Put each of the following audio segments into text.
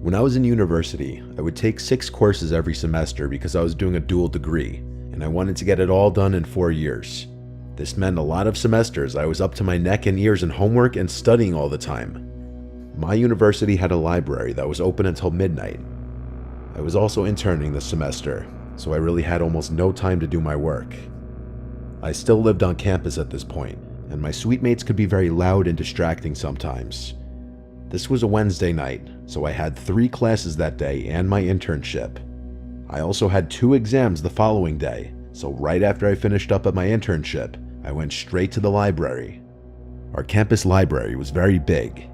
When I was in university, I would take 6 courses every semester because I was doing a dual degree, and I wanted to get it all done in 4 years. This meant a lot of semesters I was up to my neck and ears in homework and studying all the time. My university had a library that was open until midnight. I was also interning this semester, so I really had almost no time to do my work. I still lived on campus at this point, and my suite mates could be very loud and distracting sometimes. This was a Wednesday night, so I had 3 classes that day and my internship. I also had 2 exams the following day, so right after I finished up at my internship, I went straight to the library. Our campus library was very big.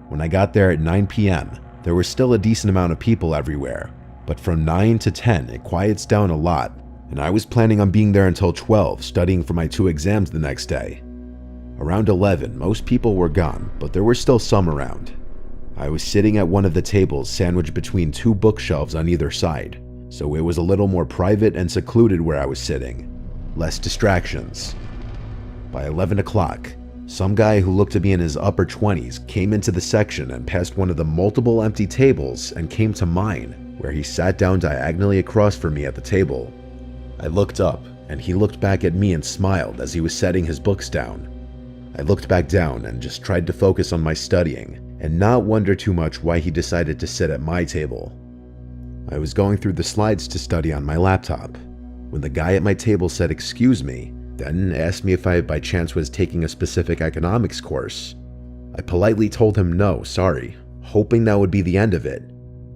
When I got there at 9 p.m., there was still a decent amount of people everywhere, but from 9 to 10 it quiets down a lot, and I was planning on being there until 12 studying for my 2 exams the next day. Around 11, most people were gone, but there were still some around. I was sitting at one of the tables sandwiched between 2 bookshelves on either side, so it was a little more private and secluded where I was sitting. Less distractions. By 11 o'clock, some guy who looked to be in his upper 20s came into the section and passed one of the multiple empty tables and came to mine, where he sat down diagonally across from me at the table. I looked up, and he looked back at me and smiled as he was setting his books down. I looked back down and just tried to focus on my studying and not wonder too much why he decided to sit at my table. I was going through the slides to study on my laptop when the guy at my table said "excuse me," then asked me if I by chance was taking a specific economics course. I politely told him no, sorry, hoping that would be the end of it.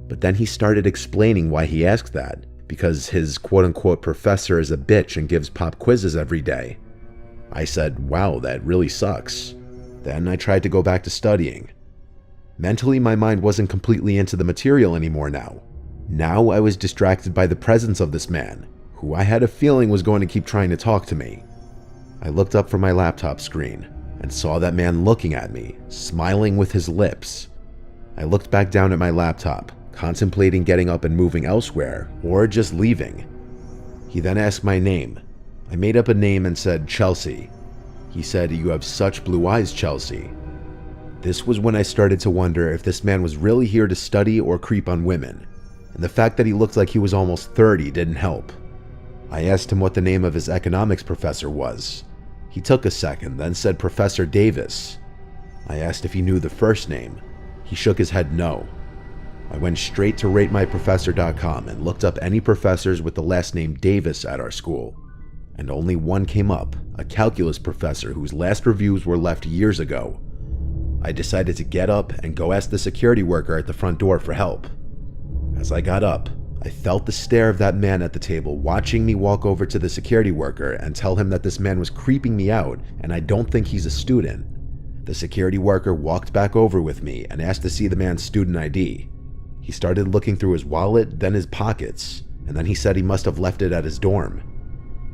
But then he started explaining why he asked that, because his quote-unquote professor is a bitch and gives pop quizzes every day. I said, wow, that really sucks. Then I tried to go back to studying. Mentally, my mind wasn't completely into the material anymore now. Now I was distracted by the presence of this man, who I had a feeling was going to keep trying to talk to me. I looked up from my laptop screen and saw that man looking at me, smiling with his lips. I looked back down at my laptop, contemplating getting up and moving elsewhere or just leaving. He then asked my name. I made up a name and said Chelsea. He said, "You have such blue eyes, Chelsea." This was when I started to wonder if this man was really here to study or creep on women, and the fact that he looked like he was almost 30 didn't help. I asked him what the name of his economics professor was. He took a second, then said Professor Davis. I asked if he knew the first name. He shook his head no. I went straight to ratemyprofessor.com and looked up any professors with the last name Davis at our school. And only one came up, a calculus professor whose last reviews were left years ago. I decided to get up and go ask the security worker at the front door for help. As I got up, I felt the stare of that man at the table watching me walk over to the security worker and tell him that this man was creeping me out and I don't think he's a student. The security worker walked back over with me and asked to see the man's student ID. He started looking through his wallet, then his pockets, and then he said he must have left it at his dorm.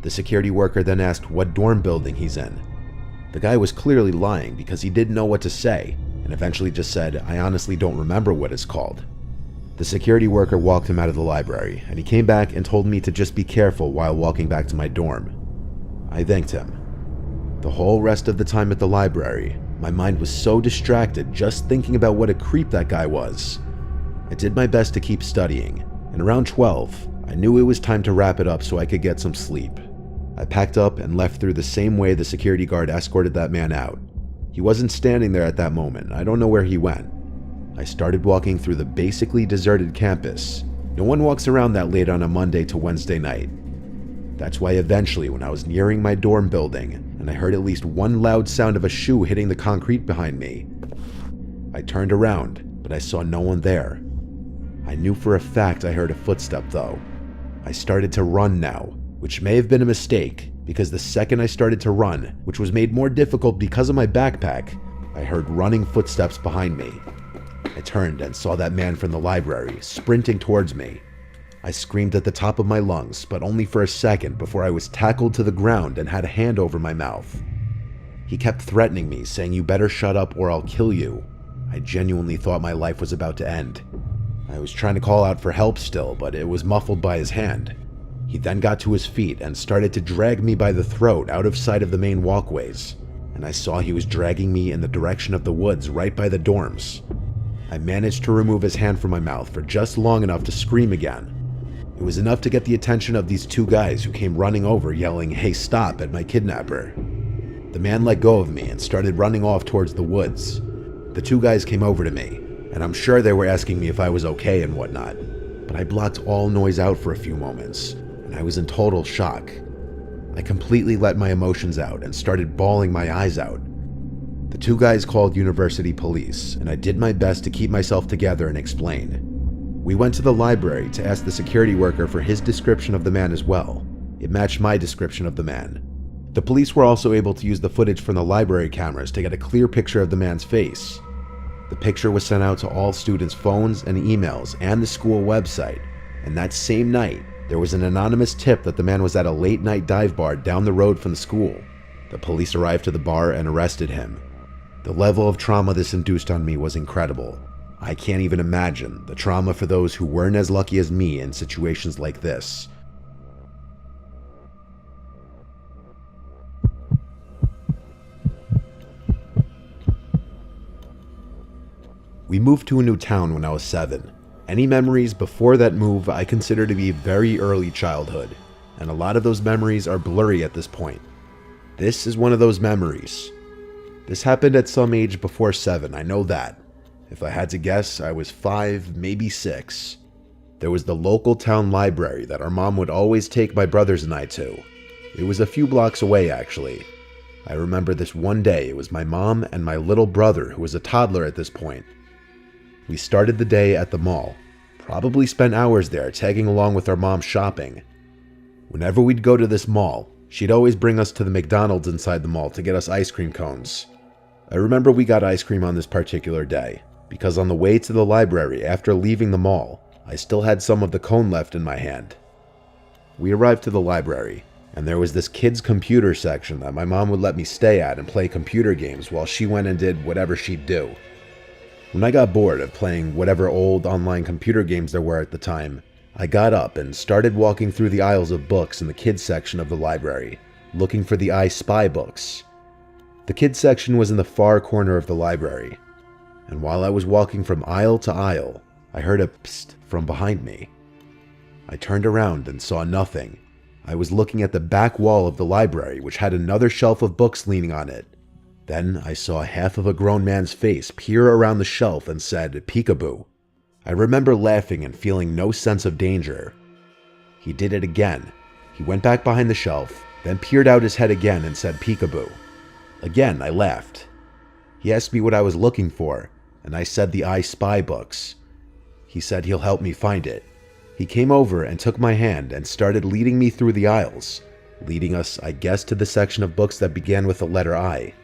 The security worker then asked what dorm building he's in. The guy was clearly lying because he didn't know what to say, and eventually just said, "I honestly don't remember what it's called." The security worker walked him out of the library, and he came back and told me to just be careful while walking back to my dorm. I thanked him. The whole rest of the time at the library, my mind was so distracted just thinking about what a creep that guy was. I did my best to keep studying, and around 12, I knew it was time to wrap it up so I could get some sleep. I packed up and left through the same way the security guard escorted that man out. He wasn't standing there at that moment. I don't know where he went. I started walking through the basically deserted campus. No one walks around that late on a Monday to Wednesday night. That's why eventually when I was nearing my dorm building and I heard at least one loud sound of a shoe hitting the concrete behind me, I turned around, but I saw no one there. I knew for a fact I heard a footstep though. I started to run now, which may have been a mistake, because the second I started to run, which was made more difficult because of my backpack, I heard running footsteps behind me. I turned and saw that man from the library, sprinting towards me. I screamed at the top of my lungs, but only for a second before I was tackled to the ground and had a hand over my mouth. He kept threatening me, saying, "You better shut up or I'll kill you." I genuinely thought my life was about to end. I was trying to call out for help still, but it was muffled by his hand. He then got to his feet and started to drag me by the throat out of sight of the main walkways, and I saw he was dragging me in the direction of the woods right by the dorms. I managed to remove his hand from my mouth for just long enough to scream again. It was enough to get the attention of these two guys who came running over yelling, "Hey, stop," at my kidnapper. The man let go of me and started running off towards the woods. The two guys came over to me, and I'm sure they were asking me if I was okay and whatnot, but I blocked all noise out for a few moments, and I was in total shock. I completely let my emotions out and started bawling my eyes out. The two guys called university police, and I did my best to keep myself together and explain. We went to the library to ask the security worker for his description of the man as well. It matched my description of the man. The police were also able to use the footage from the library cameras to get a clear picture of the man's face. The picture was sent out to all students' phones and emails and the school website, and that same night, there was an anonymous tip that the man was at a late-night dive bar down the road from the school. The police arrived to the bar and arrested him. The level of trauma this induced on me was incredible. I can't even imagine the trauma for those who weren't as lucky as me in situations like this. We moved to a new town when I was 7. Any memories before that move I consider to be very early childhood, and a lot of those memories are blurry at this point. This is one of those memories. This happened at some age before 7, I know that. If I had to guess, I was 5, maybe 6. There was the local town library that our mom would always take my brothers and I to. It was a few blocks away, actually. I remember this one day, it was my mom and my little brother, who was a toddler at this point. We started the day at the mall, probably spent hours there tagging along with our mom shopping. Whenever we'd go to this mall, she'd always bring us to the McDonald's inside the mall to get us ice cream cones. I remember we got ice cream on this particular day, because on the way to the library after leaving the mall, I still had some of the cone left in my hand. We arrived to the library, and there was this kids' computer section that my mom would let me stay at and play computer games while she went and did whatever she'd do. When I got bored of playing whatever old online computer games there were at the time, I got up and started walking through the aisles of books in the kids section of the library, looking for the I Spy books. The kids section was in the far corner of the library, and while I was walking from aisle to aisle, I heard a psst from behind me. I turned around and saw nothing. I was looking at the back wall of the library, which had another shelf of books leaning on it. Then I saw half of a grown man's face peer around the shelf and said, "Peekaboo." I remember laughing and feeling no sense of danger. He did it again. He went back behind the shelf, then peered out his head again and said, "Peekaboo." Again, I laughed. He asked me what I was looking for, and I said the I Spy books. He said he'll help me find it. He came over and took my hand and started leading me through the aisles, leading us, I guess, to the section of books that began with the letter I.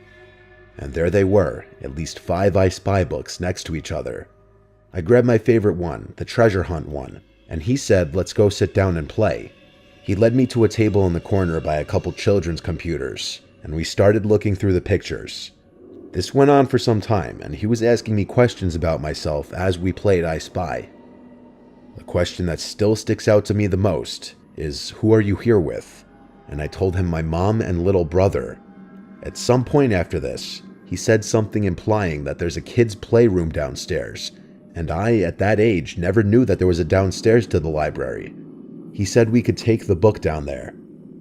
And there they were, at least 5 I Spy books next to each other. I grabbed my favorite one, the treasure hunt one, and he said, "Let's go sit down and play." He led me to a table in the corner by a couple children's computers, and we started looking through the pictures. This went on for some time, and he was asking me questions about myself as we played I Spy. The question that still sticks out to me the most is, "Who are you here with?" And I told him my mom and little brother. At some point after this, he said something implying that there's a kid's playroom downstairs, and I, at that age, never knew that there was a downstairs to the library. He said we could take the book down there.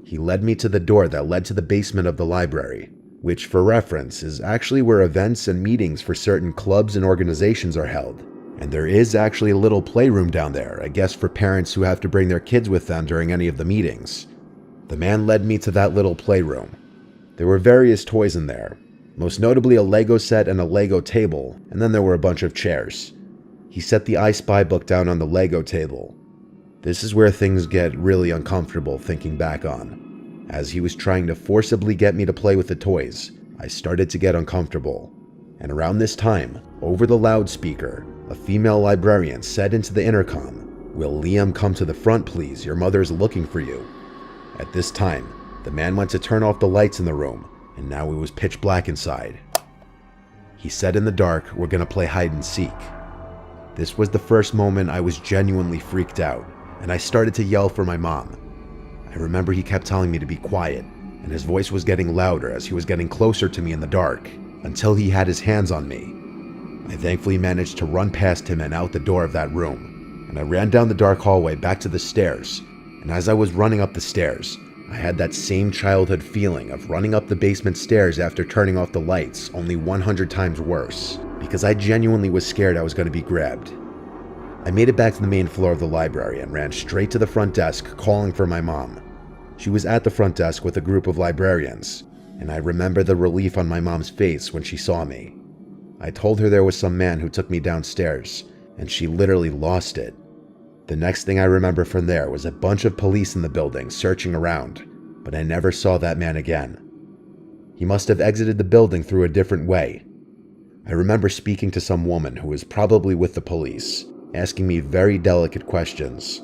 He led me to the door that led to the basement of the library, which, for reference, is actually where events and meetings for certain clubs and organizations are held. And there is actually a little playroom down there, I guess for parents who have to bring their kids with them during any of the meetings. The man led me to that little playroom. There were various toys in there, most notably a Lego set and a Lego table, and then there were a bunch of chairs. He set the I Spy book down on the Lego table. This is where things get really uncomfortable thinking back on. As he was trying to forcibly get me to play with the toys, I started to get uncomfortable. And around this time, over the loudspeaker, a female librarian said into the intercom, "Will Liam come to the front, please? Your mother's looking for you." At this time, the man went to turn off the lights in the room, and now it was pitch black inside. He said in the dark, "We're gonna play hide and seek." This was the first moment I was genuinely freaked out, and I started to yell for my mom. I remember he kept telling me to be quiet, and his voice was getting louder as he was getting closer to me in the dark, until he had his hands on me. I thankfully managed to run past him and out the door of that room, and I ran down the dark hallway back to the stairs, and as I was running up the stairs, I had that same childhood feeling of running up the basement stairs after turning off the lights, only 100 times worse, because I genuinely was scared I was going to be grabbed. I made it back to the main floor of the library and ran straight to the front desk calling for my mom. She was at the front desk with a group of librarians, and I remember the relief on my mom's face when she saw me. I told her there was some man who took me downstairs, and she literally lost it. The next thing I remember from there was a bunch of police in the building searching around, but I never saw that man again. He must have exited the building through a different way. I remember speaking to some woman who was probably with the police, asking me very delicate questions.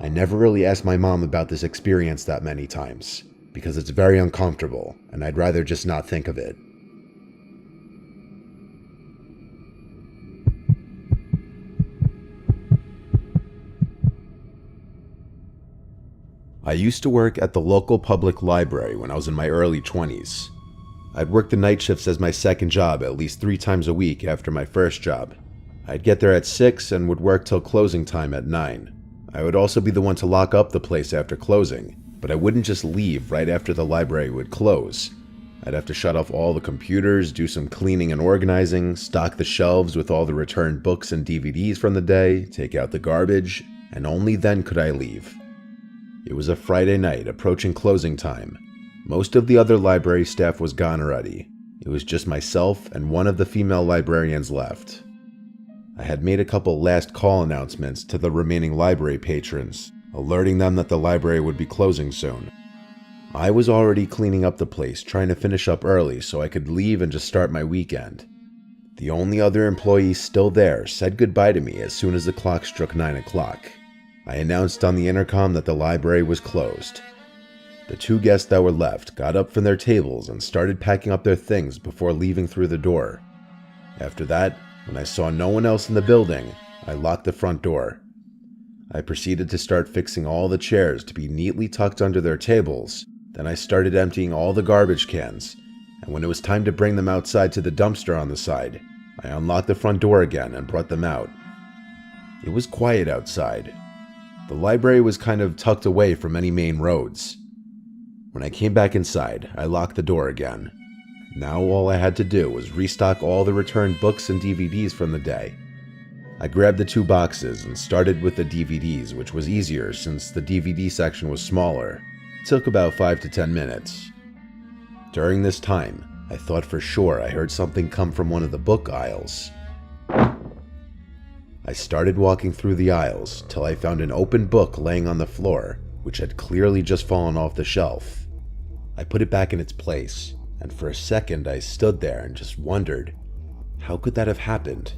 I never really asked my mom about this experience that many times, because it's very uncomfortable, and I'd rather just not think of it. I used to work at the local public library when I was in my early 20s. I'd work the night shifts as my second job at least 3 times a week after my first job. I'd get there at 6 and would work till closing time at 9. I would also be the one to lock up the place after closing, but I wouldn't just leave right after the library would close. I'd have to shut off all the computers, do some cleaning and organizing, stock the shelves with all the returned books and DVDs from the day, take out the garbage, and only then could I leave. It was a Friday night, approaching closing time. Most of the other library staff was gone already. It was just myself and one of the female librarians left. I had made a couple last call announcements to the remaining library patrons, alerting them that the library would be closing soon. I was already cleaning up the place, trying to finish up early so I could leave and just start my weekend. The only other employee still there said goodbye to me as soon as the clock struck 9 o'clock. I announced on the intercom that the library was closed. The 2 guests that were left got up from their tables and started packing up their things before leaving through the door. After that, when I saw no one else in the building, I locked the front door. I proceeded to start fixing all the chairs to be neatly tucked under their tables. Then I started emptying all the garbage cans, and when it was time to bring them outside to the dumpster on the side, I unlocked the front door again and brought them out. It was quiet outside. The library was kind of tucked away from any main roads. When I came back inside, I locked the door again. Now all I had to do was restock all the returned books and DVDs from the day. I grabbed the 2 boxes and started with the DVDs, which was easier since the DVD section was smaller. It took about 5 to 10 minutes. During this time, I thought for sure I heard something come from one of the book aisles. I started walking through the aisles till I found an open book laying on the floor, which had clearly just fallen off the shelf. I put it back in its place, and for a second I stood there and just wondered, how could that have happened?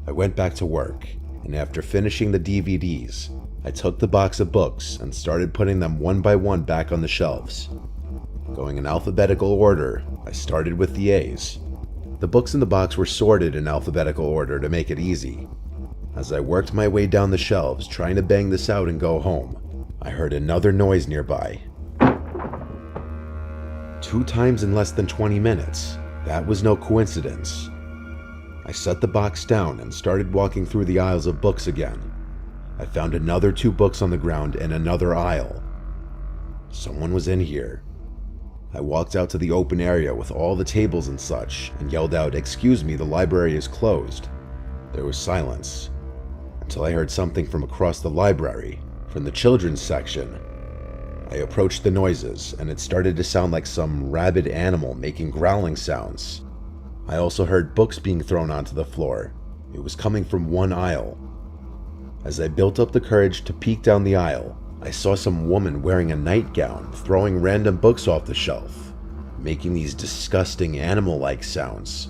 I went back to work, and after finishing the DVDs, I took the box of books and started putting them one by one back on the shelves. Going in alphabetical order, I started with the A's. The books in the box were sorted in alphabetical order to make it easy. As I worked my way down the shelves trying to bang this out and go home, I heard another noise nearby. 2 times in less than 20 minutes. That was no coincidence. I set the box down and started walking through the aisles of books again. I found another 2 books on the ground in another aisle. Someone was in here. I walked out to the open area with all the tables and such and yelled out, "Excuse me, the library is closed." There was silence, until I heard something from across the library, from the children's section. I approached the noises, and it started to sound like some rabid animal making growling sounds. I also heard books being thrown onto the floor. It was coming from one aisle. As I built up the courage to peek down the aisle, I saw some woman wearing a nightgown throwing random books off the shelf, making these disgusting animal-like sounds.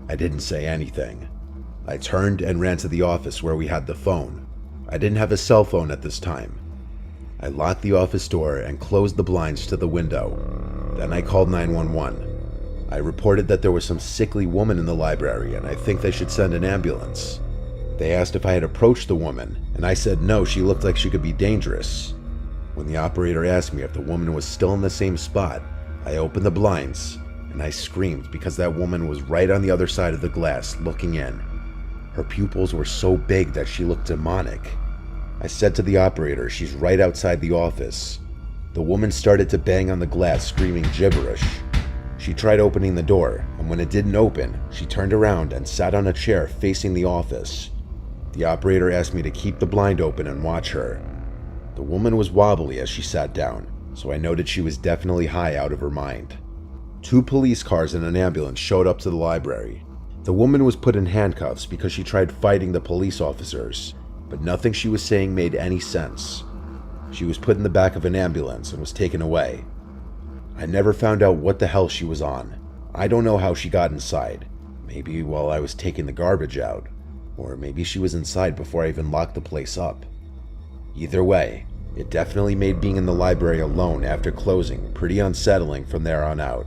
I didn't say anything. I turned and ran to the office where we had the phone. I didn't have a cell phone at this time. I locked the office door and closed the blinds to the window. Then I called 911. I reported that there was some sickly woman in the library and I think they should send an ambulance. They asked if I had approached the woman, and I said no, she looked like she could be dangerous. When the operator asked me if the woman was still in the same spot, I opened the blinds and I screamed because that woman was right on the other side of the glass looking in. Her pupils were so big that she looked demonic. I said to the operator, she's right outside the office. The woman started to bang on the glass, screaming gibberish. She tried opening the door, and when it didn't open, she turned around and sat on a chair facing the office. The operator asked me to keep the blind open and watch her. The woman was wobbly as she sat down, so I noted she was definitely high out of her mind. 2 police cars and an ambulance showed up to the library. The woman was put in handcuffs because she tried fighting the police officers, but nothing she was saying made any sense. She was put in the back of an ambulance and was taken away. I never found out what the hell she was on. I don't know how she got inside. Maybe while I was taking the garbage out, or maybe she was inside before I even locked the place up. Either way, it definitely made being in the library alone after closing pretty unsettling from there on out.